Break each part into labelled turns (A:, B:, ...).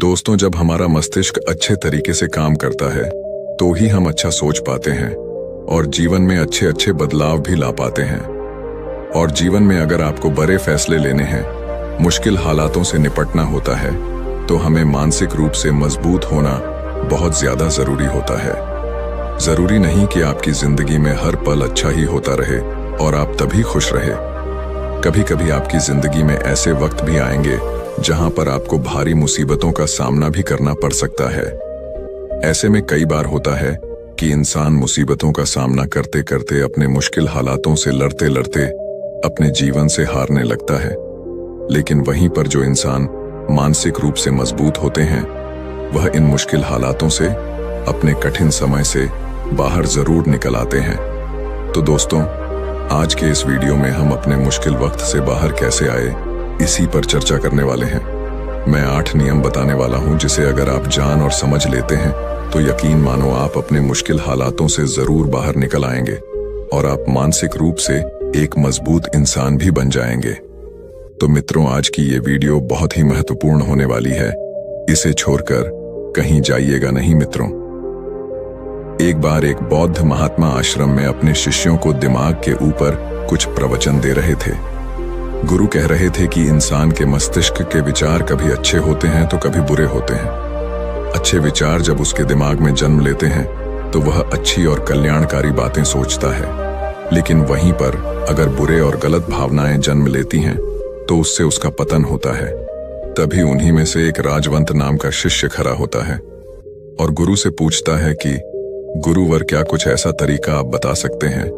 A: दोस्तों, जब हमारा मस्तिष्क अच्छे तरीके से काम करता है तो ही हम अच्छा सोच पाते हैं और जीवन में अच्छे अच्छे बदलाव भी ला पाते हैं। और जीवन में अगर आपको बड़े फैसले लेने हैं, मुश्किल हालातों से निपटना होता है, तो हमें मानसिक रूप से मजबूत होना बहुत ज्यादा जरूरी होता है। जरूरी नहीं कि आपकी जिंदगी में हर पल अच्छा ही होता रहे और आप तभी खुश रहे। कभी कभी आपकी जिंदगी में ऐसे वक्त भी आएंगे जहां पर आपको भारी मुसीबतों का सामना भी करना पड़ सकता है। ऐसे में कई बार होता है कि इंसान मुसीबतों का सामना करते करते अपने मुश्किल हालातों से लड़ते लड़ते अपने जीवन से हारने लगता है। लेकिन वहीं पर जो इंसान मानसिक रूप से मजबूत होते हैं, वह इन मुश्किल हालातों से, अपने कठिन समय से बाहर जरूर निकल आते हैं। तो दोस्तों, आज के इस वीडियो में हम अपने मुश्किल वक्त से बाहर कैसे आए, इसी पर चर्चा करने वाले हैं। मैं 8 नियम बताने वाला हूं, जिसे अगर आप जान और समझ लेते हैं तो यकीन मानो आप अपने मुश्किल हालातों से जरूर बाहर निकल आएंगे और आप मानसिक रूप से एक मजबूत इंसान भी बन जाएंगे। तो मित्रों, आज की ये वीडियो बहुत ही महत्वपूर्ण होने वाली है। इसे छोड़कर कहीं जाइएगा नहीं मित्रों। एक बार एक बौद्ध महात्मा आश्रम में अपने शिष्यों को दिमाग के ऊपर कुछ प्रवचन दे रहे थे। गुरु कह रहे थे कि इंसान के मस्तिष्क के विचार कभी अच्छे होते हैं तो कभी बुरे होते हैं। अच्छे विचार जब उसके दिमाग में जन्म लेते हैं तो वह अच्छी और कल्याणकारी बातें सोचता है। लेकिन वहीं पर अगर बुरे और गलत भावनाएं जन्म लेती हैं तो उससे उसका पतन होता है। तभी उन्हीं में से एक राजवंत नाम का शिष्य खड़ा होता है और गुरु से पूछता है कि गुरुवर, क्या कुछ ऐसा तरीका आप बता सकते हैं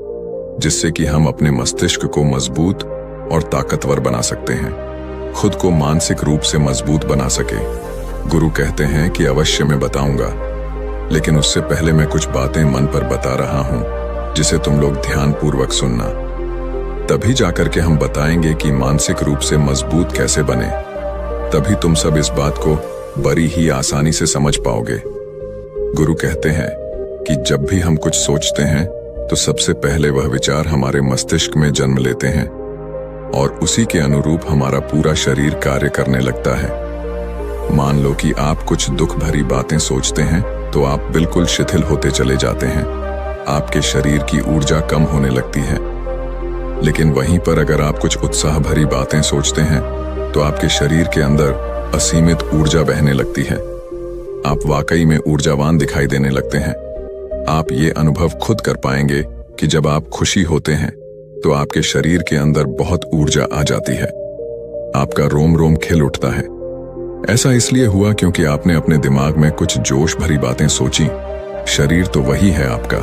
A: जिससे कि हम अपने मस्तिष्क को मजबूत और ताकतवर बना सकते हैं, खुद को मानसिक रूप से मजबूत बना सके। गुरु कहते हैं कि अवश्य मैं बताऊंगा, लेकिन उससे पहले मैं कुछ बातें मन पर बता रहा हूं जिसे तुम लोग ध्यानपूर्वक सुनना। तभी जाकर के हम बताएंगे कि मानसिक रूप से मजबूत कैसे बने। तभी तुम सब इस बात को बड़ी ही आसानी से समझ पाओगे। गुरु कहते हैं कि जब भी हम कुछ सोचते हैं तो सबसे पहले वह विचार हमारे मस्तिष्क में जन्म लेते हैं और उसी के अनुरूप हमारा पूरा शरीर कार्य करने लगता है। मान लो कि आप कुछ दुख भरी बातें सोचते हैं तो आप बिल्कुल शिथिल होते चले जाते हैं। आपके शरीर की ऊर्जा कम होने लगती है। लेकिन वहीं पर अगर आप कुछ उत्साह भरी बातें सोचते हैं तो आपके शरीर के अंदर असीमित ऊर्जा बहने लगती है। आप वाकई में ऊर्जावान दिखाई देने लगते हैं। आप ये अनुभव खुद कर पाएंगे कि जब आप खुशी होते हैं तो आपके शरीर के अंदर बहुत ऊर्जा आ जाती है। आपका रोम रोम खिल उठता है। ऐसा इसलिए हुआ क्योंकि आपने अपने दिमाग में कुछ जोश भरी बातें सोची। शरीर तो वही है आपका,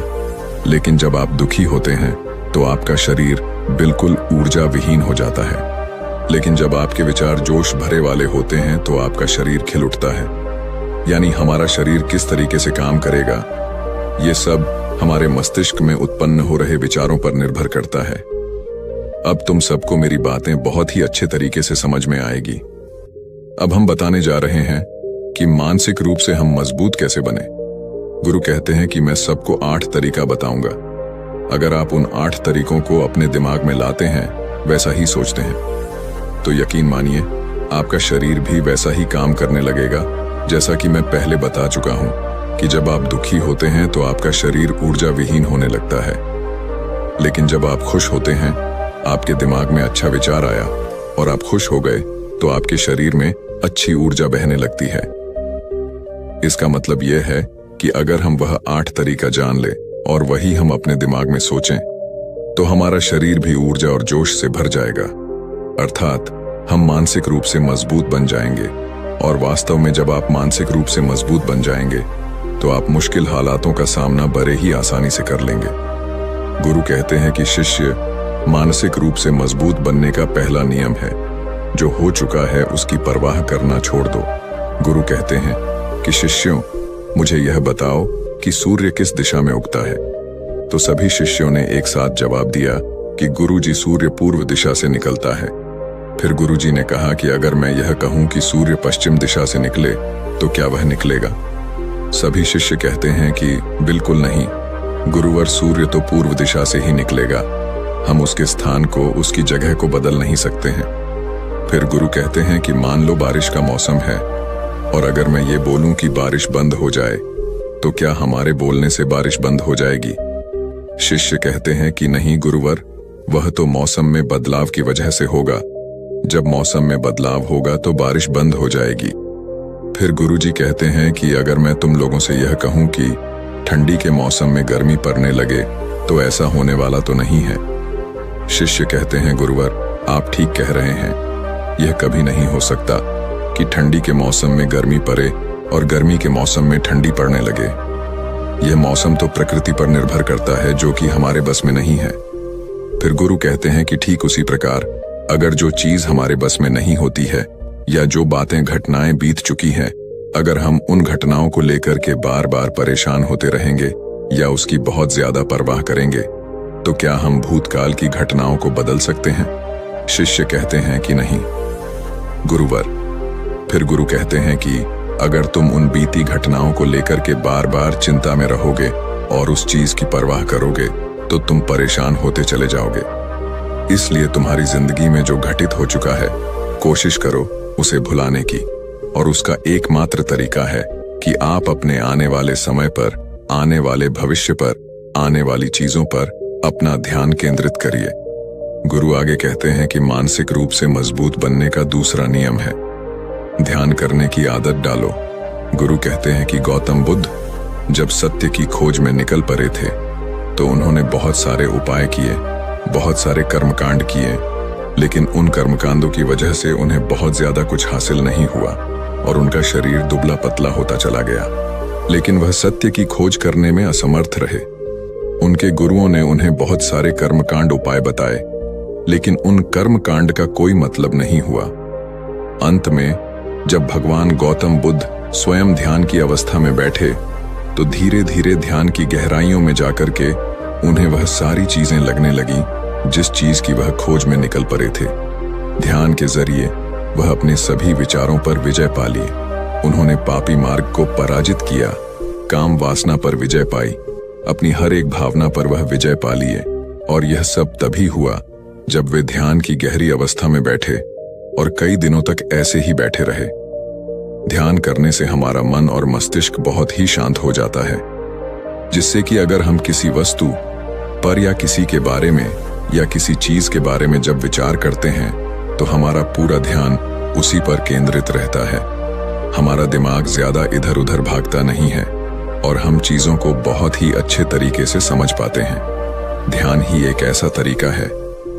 A: लेकिन जब आप दुखी होते हैं तो आपका शरीर बिल्कुल ऊर्जा विहीन हो जाता है। लेकिन जब आपके विचार जोश भरे वाले होते हैं तो आपका शरीर खिल उठता है। यानी हमारा शरीर किस तरीके से काम करेगा, ये सब हमारे मस्तिष्क में उत्पन्न हो रहे विचारों पर निर्भर करता है। अब तुम सबको मेरी बातें बहुत ही अच्छे तरीके से समझ में आएगी। अब हम बताने जा रहे हैं कि मानसिक रूप से हम मजबूत कैसे बने। गुरु कहते हैं कि मैं सबको 8 तरीका बताऊंगा। अगर आप उन 8 तरीकों को अपने दिमाग में लाते हैं, वैसा ही सोचते हैं, तो यकीन मानिए आपका शरीर भी वैसा ही काम करने लगेगा। जैसा कि मैं पहले बता चुका हूं कि जब आप दुखी होते हैं तो आपका शरीर ऊर्जा विहीन होने लगता है। लेकिन जब आप खुश होते हैं, आपके दिमाग में अच्छा विचार आया और आप खुश हो गए तो आपके शरीर में अच्छी ऊर्जा बहने लगती है। इसका मतलब यह है कि अगर हम वह 8 तरीका जान ले और वही हम अपने दिमाग में सोचें तो हमारा शरीर भी ऊर्जा और जोश से भर जाएगा। अर्थात हम मानसिक रूप से मजबूत बन जाएंगे। और वास्तव में जब आप मानसिक रूप से मजबूत बन जाएंगे तो आप मुश्किल हालातों का सामना बड़े ही आसानी से कर लेंगे। गुरु कहते हैं कि शिष्य, मानसिक रूप से मजबूत बनने का पहला नियम है, जो हो चुका है उसकी परवाह करना छोड़ दो। गुरु कहते हैं कि शिष्यों, मुझे यह बताओ कि सूर्य किस दिशा में उगता है। तो सभी शिष्यों ने एक साथ जवाब दिया कि गुरुजी, सूर्य पूर्व दिशा से निकलता है। फिर गुरुजी ने कहा कि अगर मैं यह कहूं कि सूर्य पश्चिम दिशा से निकले तो क्या वह निकलेगा? सभी शिष्य कहते हैं कि बिल्कुल नहीं गुरुवर, सूर्य तो पूर्व दिशा से ही निकलेगा। हम उसके स्थान को, उसकी जगह को बदल नहीं सकते हैं। फिर गुरु कहते हैं कि मान लो बारिश का मौसम है और अगर मैं ये बोलूं कि बारिश बंद हो जाए तो क्या हमारे बोलने से बारिश बंद हो जाएगी? शिष्य कहते हैं कि नहीं गुरुवर, वह तो मौसम में बदलाव की वजह से होगा। जब मौसम में बदलाव होगा तो बारिश बंद हो जाएगी। फिर गुरुजी कहते हैं कि अगर मैं तुम लोगों से यह कहूं कि ठंडी के मौसम में गर्मी पड़ने लगे तो ऐसा होने वाला तो नहीं है। शिष्य कहते हैं गुरुवर, आप ठीक कह रहे हैं, यह कभी नहीं हो सकता कि ठंडी के मौसम में गर्मी पड़े और गर्मी के मौसम में ठंडी पड़ने लगे। यह मौसम तो प्रकृति पर निर्भर करता है जो कि हमारे बस में नहीं है। फिर गुरु कहते हैं कि ठीक उसी प्रकार अगर जो चीज हमारे बस में नहीं होती है या जो बातें घटनाएं बीत चुकी हैं, अगर हम उन घटनाओं को लेकर के बार बार परेशान होते रहेंगे या उसकी बहुत ज्यादा परवाह करेंगे तो क्या हम भूतकाल की घटनाओं को बदल सकते हैं? शिष्य कहते हैं कि नहीं गुरुवर। फिर गुरु कहते हैं कि अगर तुम उन बीती घटनाओं को लेकर के बार बार चिंता में रहोगे और उस चीज की परवाह करोगे तो तुम परेशान होते चले जाओगे। इसलिए तुम्हारी जिंदगी में जो घटित हो चुका है, कोशिश करो उसे भुलाने की, और उसका एकमात्र तरीका है कि आप अपने आने वाले समय पर, आने वाले भविष्य पर, आने वाली चीजों पर अपना ध्यान केंद्रित करिए। गुरु आगे कहते हैं कि मानसिक रूप से मजबूत बनने का दूसरा नियम है ध्यान करने की आदत डालो। गुरु कहते हैं कि गौतम बुद्ध जब सत्य की खोज में निकल पड़े थे तो उन्होंने बहुत सारे उपाय किए, बहुत सारे कर्मकांड किए, लेकिन उन कर्मकांडों की वजह से उन्हें बहुत ज्यादा कुछ हासिल नहीं हुआ और उनका शरीर दुबला पतला होता चला गया। लेकिन वह सत्य की खोज करने में असमर्थ रहे। उनके गुरुओं ने उन्हें बहुत सारे कर्मकांड उपाय बताए, लेकिन उन कर्मकांड का कोई मतलब नहीं हुआ। अंत में जब भगवान गौतम बुद्ध स्वयं ध्यान की अवस्था में बैठे तो धीरे धीरे ध्यान की गहराइयों में जाकर के उन्हें वह सारी चीजें लगने लगी जिस चीज की वह खोज में निकल पड़े थे। ध्यान के जरिए वह अपने सभी विचारों पर विजय पा ली। उन्होंने पापी मार्ग को पराजित किया, काम वासना पर विजय पाई, अपनी हर एक भावना पर वह विजय पा लिए। और यह सब तभी हुआ जब वे ध्यान की गहरी अवस्था में बैठे और कई दिनों तक ऐसे ही बैठे रहे। ध्यान करने से हमारा मन और मस्तिष्क बहुत ही शांत हो जाता है, जिससे कि अगर हम किसी वस्तु पर या किसी के बारे में या किसी चीज के बारे में जब विचार करते हैं तो हमारा पूरा ध्यान उसी पर केंद्रित रहता है। हमारा दिमाग ज्यादा इधर उधर भागता नहीं है और हम चीजों को बहुत ही अच्छे तरीके से समझ पाते हैं। ध्यान ही एक ऐसा तरीका है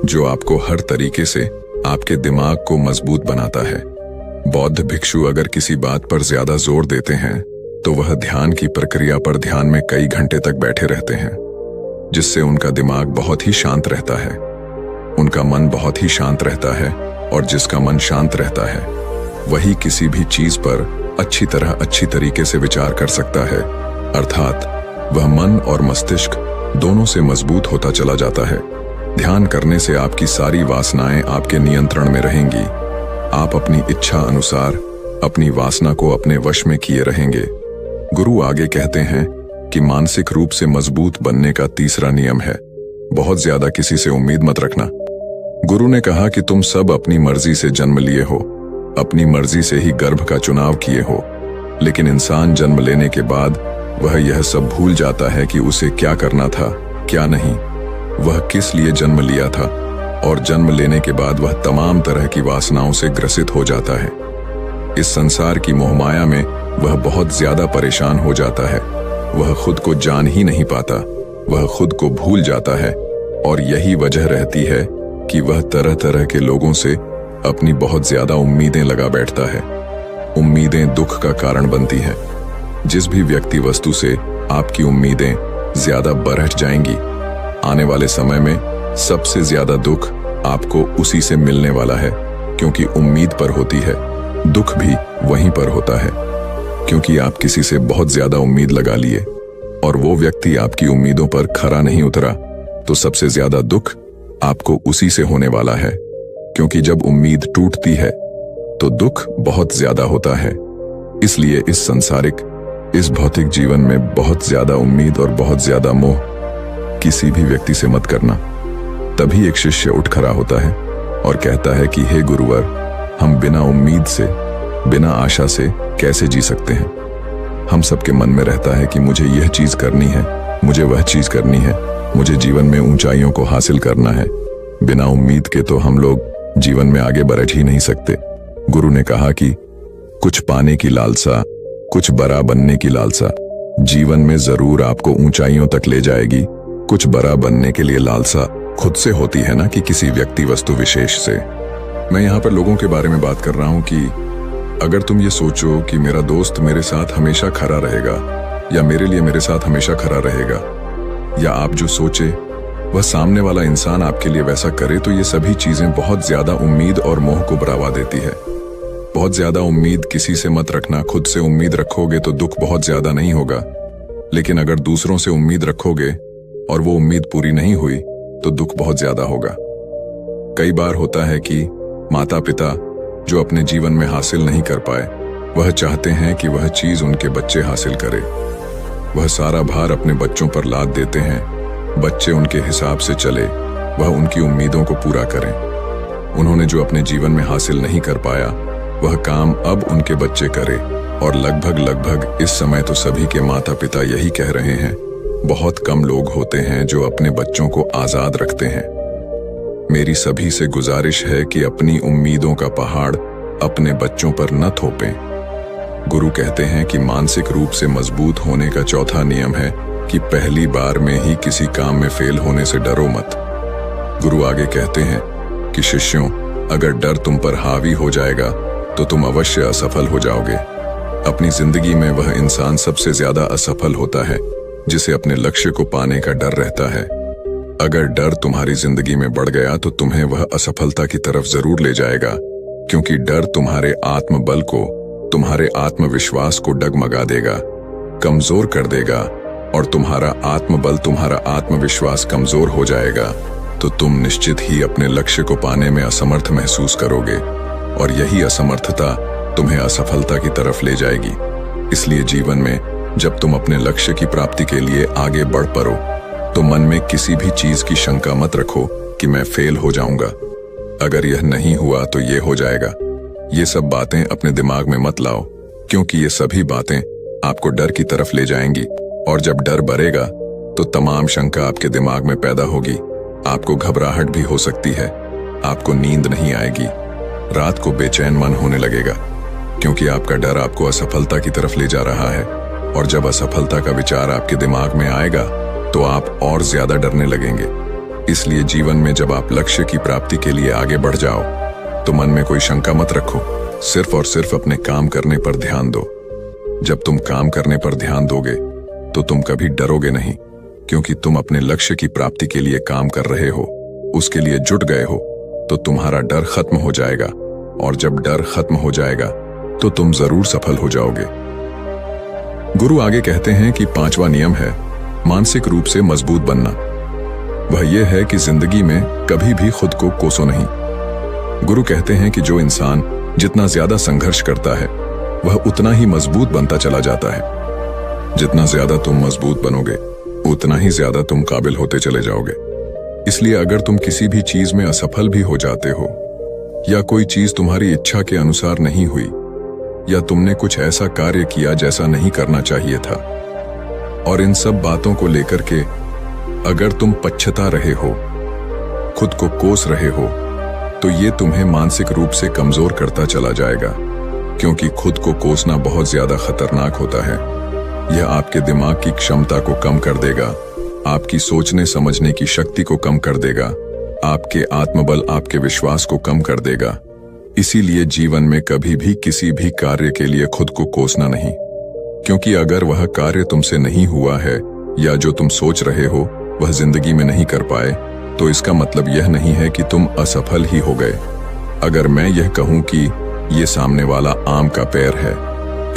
A: जो आपको हर तरीके से आपके दिमाग को मजबूत बनाता है। बौद्ध भिक्षु अगर किसी बात पर ज्यादा जोर देते हैं तो वह ध्यान की प्रक्रिया पर ध्यान में कई घंटे तक बैठे रहते हैं, जिससे उनका दिमाग बहुत ही शांत रहता है, उनका मन बहुत ही शांत रहता है, और जिसका मन शांत रहता है वही किसी भी चीज पर अच्छी तरीके से विचार कर सकता है। अर्थात वह मन और मस्तिष्क दोनों से मजबूत होता चला जाता है। ध्यान करने से आपकी सारी वासनाएं आपके नियंत्रण में रहेंगी। आप अपनी इच्छा अनुसार अपनी वासना को अपने वश में किए रहेंगे। गुरु आगे कहते हैं कि मानसिक रूप से मजबूत बनने का तीसरा नियम है बहुत ज्यादा किसी से उम्मीद मत रखना। गुरु ने कहा कि तुम सब अपनी मर्जी से जन्म लिए हो, अपनी मर्जी से ही गर्भ का चुनाव किए हो, लेकिन इंसान जन्म लेने के बाद वह यह सब भूल जाता है कि उसे क्या करना था, क्या नहीं, वह किस लिए जन्म लिया था, और जन्म लेने के बाद वह तमाम तरह की वासनाओं से ग्रसित हो जाता है। इस संसार की मोहमाया में वह बहुत ज्यादा परेशान हो जाता है। वह खुद को जान ही नहीं पाता, वह खुद को भूल जाता है, और यही वजह रहती है कि वह तरह तरह के लोगों से अपनी बहुत ज्यादा उम्मीदें लगा बैठता है। उम्मीदें दुख का कारण बनती हैं। जिस भी व्यक्ति वस्तु से आपकी उम्मीदें ज्यादा बढ़ जाएंगी, आने वाले समय में सबसे ज्यादा दुख आपको उसी से मिलने वाला है, क्योंकि उम्मीद पर होती है। दुख भी वहीं पर होता है, क्योंकि आप किसी से बहुत ज्यादा उम्मीद लगा लिए और वो व्यक्ति आपकी उम्मीदों पर खरा नहीं उतरा, तो सबसे ज्यादा दुख आपको उसी से होने वाला है। क्योंकि जब उम्मीद टूटती है तो दुख बहुत ज्यादा होता है। इसलिए इस भौतिक जीवन में बहुत ज्यादा उम्मीद और बहुत ज्यादा मोह किसी भी व्यक्ति से मत करना। तभी एक शिष्य उठ खड़ा होता है और कहता है कि हे गुरुवर, हम बिना उम्मीद से बिना आशा से कैसे जी सकते हैं। हम सबके मन में रहता है कि मुझे यह चीज करनी है, मुझे वह चीज करनी है, मुझे जीवन में ऊंचाइयों को हासिल करना है। बिना उम्मीद के तो हम लोग जीवन में आगे बढ़ ही नहीं सकते। गुरु ने कहा कि कुछ पाने की लालसा, कुछ बड़ा बनने की लालसा जीवन में जरूर आपको ऊंचाइयों तक ले जाएगी। कुछ बड़ा बनने के लिए लालसा खुद से होती है ना कि किसी व्यक्ति वस्तु विशेष से। मैं यहाँ पर लोगों के बारे में बात कर रहा हूँ कि अगर तुम ये सोचो कि मेरा दोस्त मेरे साथ हमेशा खड़ा रहेगा या मेरे लिए मेरे साथ हमेशा खड़ा रहेगा, या आप जो सोचे वह सामने वाला इंसान आपके लिए वैसा करे, तो ये सभी चीजें बहुत ज्यादा उम्मीद और मोह को बढ़ावा देती है। बहुत ज्यादा उम्मीद किसी से मत रखना। खुद से उम्मीद रखोगे तो दुख बहुत ज्यादा नहीं होगा, लेकिन अगर दूसरों से उम्मीद रखोगे और वो उम्मीद पूरी नहीं हुई तो दुख बहुत ज्यादा होगा। कई बार होता है कि माता पिता जो अपने जीवन में हासिल नहीं कर पाए, वह चाहते हैं कि वह चीज उनके बच्चे हासिल करे। वह सारा भार अपने बच्चों पर लाद देते हैं। बच्चे उनके हिसाब से चले, वह उनकी उम्मीदों को पूरा करें। उन्होंने जो अपने जीवन में हासिल नहीं कर पाया, वह काम अब उनके बच्चे करे। और लगभग इस समय तो सभी के माता पिता यही कह रहे हैं। बहुत कम लोग होते हैं जो अपने बच्चों को आजाद रखते हैं। मेरी सभी से गुजारिश है कि अपनी उम्मीदों का पहाड़ अपने बच्चों पर न थोपें। गुरु कहते हैं कि मानसिक रूप से मजबूत होने का चौथा नियम है कि पहली बार में ही किसी काम में फेल होने से डरो मत। गुरु आगे कहते हैं कि शिष्यों, अगर डर तुम पर हावी हो जाएगा तो तुम अवश्य असफल हो जाओगे। अपनी जिंदगी में वह इंसान सबसे ज्यादा असफल होता है जिसे अपने लक्ष्य को पाने का डर रहता है। अगर डर तुम्हारी जिंदगी में बढ़ गया तो तुम्हें वह असफलता की तरफ जरूर ले जाएगा, क्योंकि डर तुम्हारे आत्मबल को, तुम्हारे आत्मविश्वास को डगमगा देगा, कमजोर कर देगा। और तुम्हारा आत्मबल, तुम्हारा आत्मविश्वास कमजोर हो जाएगा तो तुम निश्चित ही अपने लक्ष्य को पाने में असमर्थ महसूस करोगे, और यही असमर्थता तुम्हें असफलता की तरफ ले जाएगी। इसलिए जीवन में जब तुम अपने लक्ष्य की प्राप्ति के लिए आगे बढ़ पड़ो तो मन में किसी भी चीज की शंका मत रखो कि मैं फेल हो जाऊंगा, अगर यह नहीं हुआ तो ये हो जाएगा। ये सब बातें अपने दिमाग में मत लाओ, क्योंकि ये सभी बातें आपको डर की तरफ ले जाएंगी। और जब डर बढ़ेगा तो तमाम शंका आपके दिमाग में पैदा होगी। आपको घबराहट भी हो सकती है, आपको नींद नहीं आएगी, रात को बेचैन मन होने लगेगा, क्योंकि आपका डर आपको असफलता की तरफ ले जा रहा है। और जब असफलता का विचार आपके दिमाग में आएगा तो आप और ज्यादा डरने लगेंगे। इसलिए जीवन में जब आप लक्ष्य की प्राप्ति के लिए आगे बढ़ जाओ तो मन में कोई शंका मत रखो, सिर्फ और सिर्फ अपने काम करने पर ध्यान दो। जब तुम काम करने पर ध्यान दोगे तो तुम कभी डरोगे नहीं, क्योंकि तुम अपने लक्ष्य की प्राप्ति के लिए काम कर रहे हो, उसके लिए जुट गए हो, तो तुम्हारा डर खत्म हो जाएगा। और जब डर खत्म हो जाएगा तो तुम जरूर सफल हो जाओगे। गुरु आगे कहते हैं कि पांचवा नियम है मानसिक रूप से मजबूत बनना। वह यह है कि जिंदगी में कभी भी खुद को कोसो नहीं। गुरु कहते हैं कि जो इंसान जितना ज्यादा संघर्ष करता है वह उतना ही मजबूत बनता चला जाता है। जितना ज्यादा तुम मजबूत बनोगे उतना ही ज्यादा तुम काबिल होते चले जाओगे। इसलिए अगर तुम किसी भी चीज में असफल भी हो जाते हो, या कोई चीज तुम्हारी इच्छा के अनुसार नहीं हुई, या तुमने कुछ ऐसा कार्य किया जैसा नहीं करना चाहिए था, और इन सब बातों को लेकर के अगर तुम पछता रहे हो, खुद को कोस रहे हो, तो ये तुम्हें मानसिक रूप से कमजोर करता चला जाएगा, क्योंकि खुद को कोसना बहुत ज्यादा खतरनाक होता है। यह आपके दिमाग की क्षमता को कम कर देगा, आपकी सोचने समझने की शक्ति को कम कर देगा, आपके आत्मबल, आपके विश्वास को कम कर देगा। इसीलिए जीवन में कभी भी किसी भी कार्य के लिए खुद को कोसना नहीं, क्योंकि अगर वह कार्य तुमसे नहीं हुआ है या जो तुम सोच रहे हो वह जिंदगी में नहीं कर पाए, तो इसका मतलब यह नहीं है कि तुम असफल ही हो गए। अगर मैं यह कहूं कि ये सामने वाला आम का पेड़ है,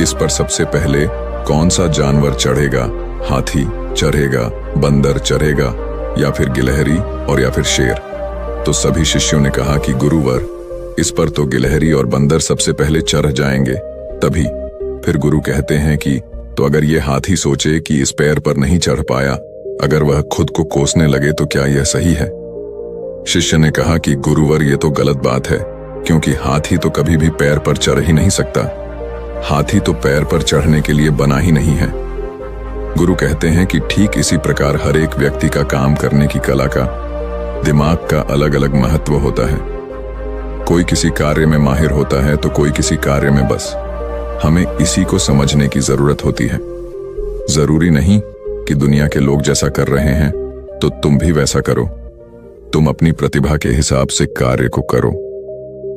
A: इस पर सबसे पहले कौन सा जानवर चढ़ेगा? हाथी चढ़ेगा, बंदर चढ़ेगा, या फिर गिलहरी और या फिर शेर? तो सभी शिष्यों ने कहा कि गुरुवर, इस पर तो गिलहरी और बंदर सबसे पहले चढ़ जाएंगे तभी। फिर गुरु कहते हैं कि तो अगर ये हाथी सोचे कि इस पैर पर नहीं चढ़ पाया, अगर वह खुद को कोसने लगे तो क्या यह सही है? शिष्य ने कहा कि गुरुवर, ये तो गलत बात है। क्योंकि हाथी तो कभी भी पैर पर चढ़ ही नहीं सकता। हाथी तो पैर पर चढ़ने के लिए बना ही नहीं है। गुरु कहते हैं कि ठीक इसी प्रकार हर एक व्यक्ति का काम करने की कला का, दिमाग का अलग अलग महत्व होता है। कोई किसी कार्य में माहिर होता है तो कोई किसी कार्य में। बस हमें इसी को समझने की जरूरत होती है। जरूरी नहीं कि दुनिया के लोग जैसा कर रहे हैं तो तुम भी वैसा करो। तुम अपनी प्रतिभा के हिसाब से कार्य को करो।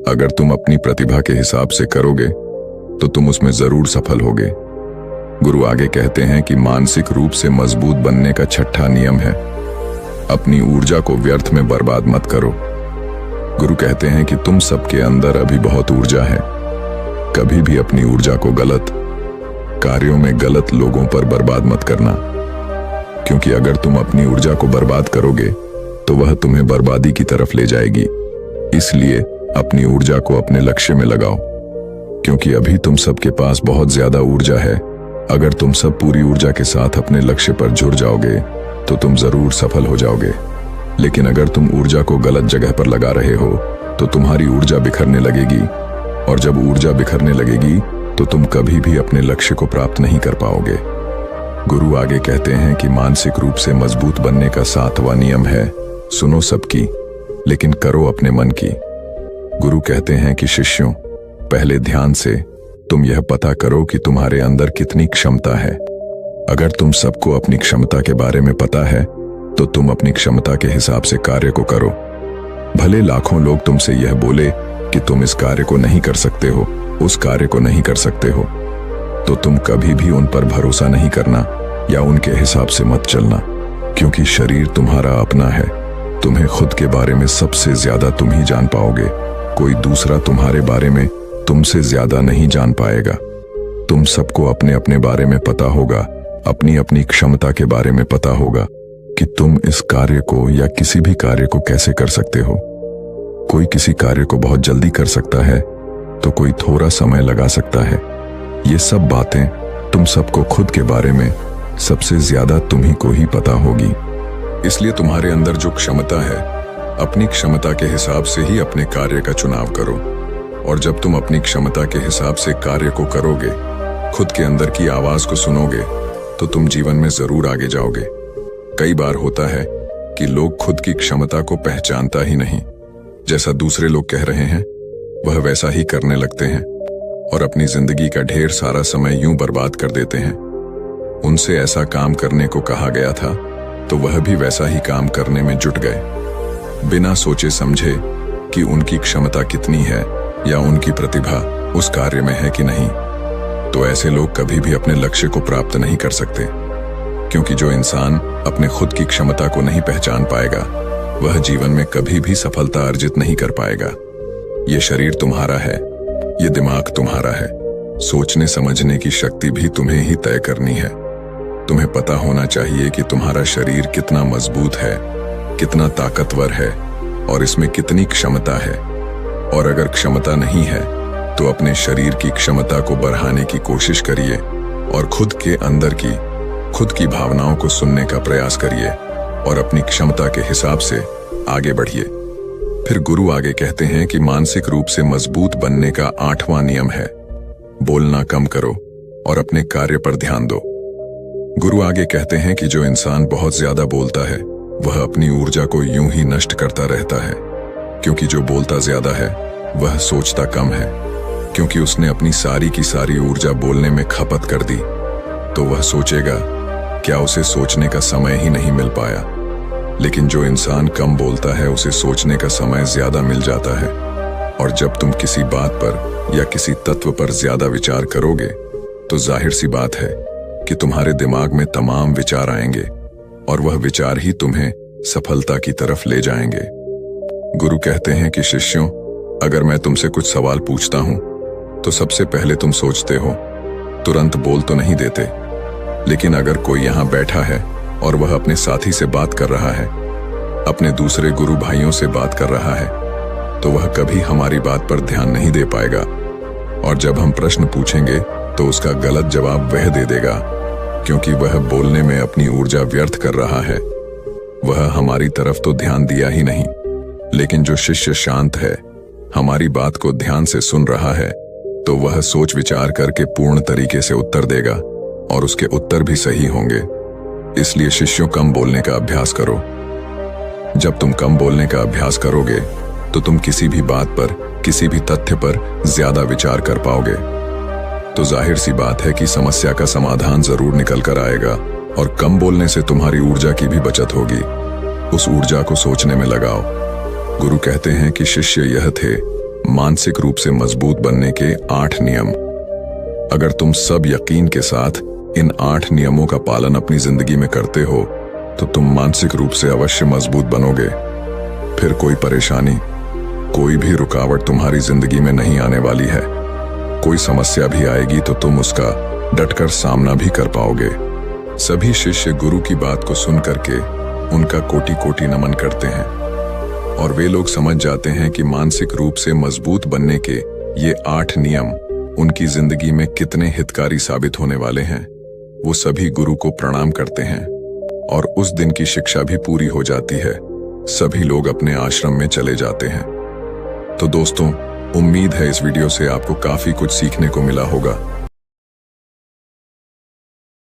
A: अगर तुम अपनी प्रतिभा के हिसाब से करोगे तो तुम उसमें जरूर सफल होगे। गुरु आगे कहते हैं कि मानसिक रूप से मजबूत बनने का छठा नियम है, अपनी ऊर्जा को व्यर्थ में बर्बाद मत करो। गुरु कहते हैं कि तुम सबके अंदर अभी बहुत ऊर्जा है। कभी भी अपनी ऊर्जा को गलत कार्यों में, गलत लोगों पर बर्बाद मत करना, क्योंकि अगर तुम अपनी ऊर्जा को बर्बाद करोगे तो वह तुम्हें बर्बादी की तरफ ले जाएगी। इसलिए अपनी ऊर्जा को अपने लक्ष्य में लगाओ, क्योंकि अभी तुम सबके पास बहुत ज्यादा ऊर्जा है। अगर तुम सब पूरी ऊर्जा के साथ अपने लक्ष्य पर जुड़ जाओगे तो तुम जरूर सफल हो जाओगे। लेकिन अगर तुम ऊर्जा को गलत जगह पर लगा रहे हो तो तुम्हारी ऊर्जा बिखरने लगेगी, और जब ऊर्जा बिखरने लगेगी तो तुम कभी भी अपने लक्ष्य को प्राप्त नहीं कर पाओगे। गुरु आगे कहते हैं कि मानसिक रूप से मजबूत बनने का 7वां नियम है, सुनो सबकी लेकिन करो अपने मन की। गुरु कहते हैं कि शिष्यों, पहले ध्यान से तुम यह पता करो कि तुम्हारे अंदर कितनी क्षमता है। अगर तुम सबको अपनी क्षमता के बारे में पता है तो तुम अपनी क्षमता के हिसाब से कार्य को करो। भले लाखों लोग तुमसे यह बोले कि तुम इस कार्य को नहीं कर सकते हो, उस कार्य को नहीं कर सकते हो, तो तुम कभी भी उन पर भरोसा नहीं करना या उनके हिसाब से मत चलना, क्योंकि शरीर तुम्हारा अपना है। तुम्हें खुद के बारे में सबसे ज्यादा तुम ही जान पाओगे। कोई दूसरा तुम्हारे बारे में तुमसे ज्यादा नहीं जान पाएगा। तुम सबको अपने अपने बारे में पता होगा, अपनी अपनी क्षमता के बारे में पता होगा कि तुम इस कार्य को या किसी भी कार्य को कैसे कर सकते हो। कोई किसी कार्य को बहुत जल्दी कर सकता है तो कोई थोड़ा समय लगा सकता है। ये सब बातें तुम सबको खुद के बारे में सबसे ज्यादा तुम्ही को ही पता होगी। इसलिए तुम्हारे अंदर जो क्षमता है, अपनी क्षमता के हिसाब से ही अपने कार्य का चुनाव करो। और जब तुम अपनी क्षमता के हिसाब से कार्य को करोगे, खुद के अंदर की आवाज को सुनोगे, तो तुम जीवन में जरूर आगे जाओगे। कई बार होता है कि लोग खुद की क्षमता को पहचानता ही नहीं। जैसा दूसरे लोग कह रहे हैं वह वैसा ही करने लगते हैं और अपनी जिंदगी का ढेर सारा समय यूं बर्बाद कर देते हैं। उनसे ऐसा काम करने को कहा गया था तो वह भी वैसा ही काम करने में जुट गए, बिना सोचे समझे कि उनकी क्षमता कितनी है या उनकी प्रतिभा उस कार्य में है कि नहीं। तो ऐसे लोग कभी भी अपने लक्ष्य को प्राप्त नहीं कर सकते, क्योंकि जो इंसान अपने खुद की क्षमता को नहीं पहचान पाएगा वह जीवन में कभी भी सफलता अर्जित नहीं कर पाएगा। ये शरीर तुम्हारा है, ये दिमाग तुम्हारा है, सोचने समझने की शक्ति भी तुम्हें ही तय करनी है। तुम्हें पता होना चाहिए कि तुम्हारा शरीर कितना मजबूत है, कितना ताकतवर है और इसमें कितनी क्षमता है। और अगर क्षमता नहीं है तो अपने शरीर की क्षमता को बढ़ाने की कोशिश करिए और खुद के अंदर की, खुद की भावनाओं को सुनने का प्रयास करिए और अपनी क्षमता के हिसाब से आगे बढ़िए। फिर गुरु आगे कहते हैं कि मानसिक रूप से मजबूत बनने का 8वां नियम है, बोलना कम करो और अपने कार्य पर ध्यान दो। गुरु आगे कहते हैं कि जो इंसान बहुत ज्यादा बोलता है वह अपनी ऊर्जा को यूं ही नष्ट करता रहता है, क्योंकि जो बोलता ज्यादा है वह सोचता कम है। क्योंकि उसने अपनी सारी की सारी ऊर्जा बोलने में खपत कर दी तो वह सोचेगा क्या उसे सोचने का समय ही नहीं मिल पाया। लेकिन जो इंसान कम बोलता है उसे सोचने का समय ज्यादा मिल जाता है। और जब तुम किसी बात पर या किसी तत्व पर ज्यादा विचार करोगे तो जाहिर सी बात है कि तुम्हारे दिमाग में तमाम विचार आएंगे और वह विचार ही तुम्हें सफलता की तरफ ले जाएंगे। गुरु कहते हैं कि शिष्यों, अगर मैं तुमसे कुछ सवाल पूछता हूं तो सबसे पहले तुम सोचते हो, तुरंत बोल तो नहीं देते। लेकिन अगर कोई यहां बैठा है और वह अपने साथी से बात कर रहा है, अपने दूसरे गुरु भाइयों से बात कर रहा है, तो वह कभी हमारी बात पर ध्यान नहीं दे पाएगा। और जब हम प्रश्न पूछेंगे तो उसका गलत जवाब वह दे देगा, क्योंकि वह बोलने में अपनी ऊर्जा व्यर्थ कर रहा है। वह हमारी तरफ तो ध्यान दिया ही नहीं। लेकिन जो शिष्य शांत है, हमारी बात को ध्यान से सुन रहा है तो वह सोच विचार करके पूर्ण तरीके से उत्तर देगा और उसके उत्तर भी सही होंगे। इसलिए शिष्यों, कम बोलने का अभ्यास करो। जब तुम कम बोलने का अभ्यास करोगे तो तुम किसी भी बात पर, किसी भी तथ्य पर ज्यादा विचार कर पाओगे। तो जाहिर सी बात है कि समस्या का समाधान जरूर निकल कर आएगा और कम बोलने से तुम्हारी ऊर्जा की भी बचत होगी। उस ऊर्जा को सोचने में लगाओ। गुरु कहते हैं कि शिष्य यह थे मानसिक रूप से मजबूत बनने के 8 नियम। अगर तुम सब यकीन के साथ इन 8 नियमों का पालन अपनी जिंदगी में करते हो तो तुम मानसिक रूप से अवश्य मजबूत बनोगे। फिर कोई परेशानी, कोई भी रुकावट तुम्हारी जिंदगी में नहीं आने वाली है। कोई समस्या भी आएगी तो तुम उसका डटकर सामना भी कर पाओगे। सभी शिष्य गुरु की बात को सुन करके उनका कोटि कोटि नमन करते हैं और वे लोग समझ जाते हैं कि मानसिक रूप से मजबूत बनने के ये 8 नियम उनकी जिंदगी में कितने हितकारी साबित होने वाले हैं। वो सभी गुरु को प्रणाम करते हैं और उस दिन की शिक्षा भी पूरी हो जाती है। सभी लोग अपने आश्रम में चले जाते हैं। तो दोस्तों, उम्मीद है इस वीडियो से आपको काफी कुछ सीखने को मिला होगा।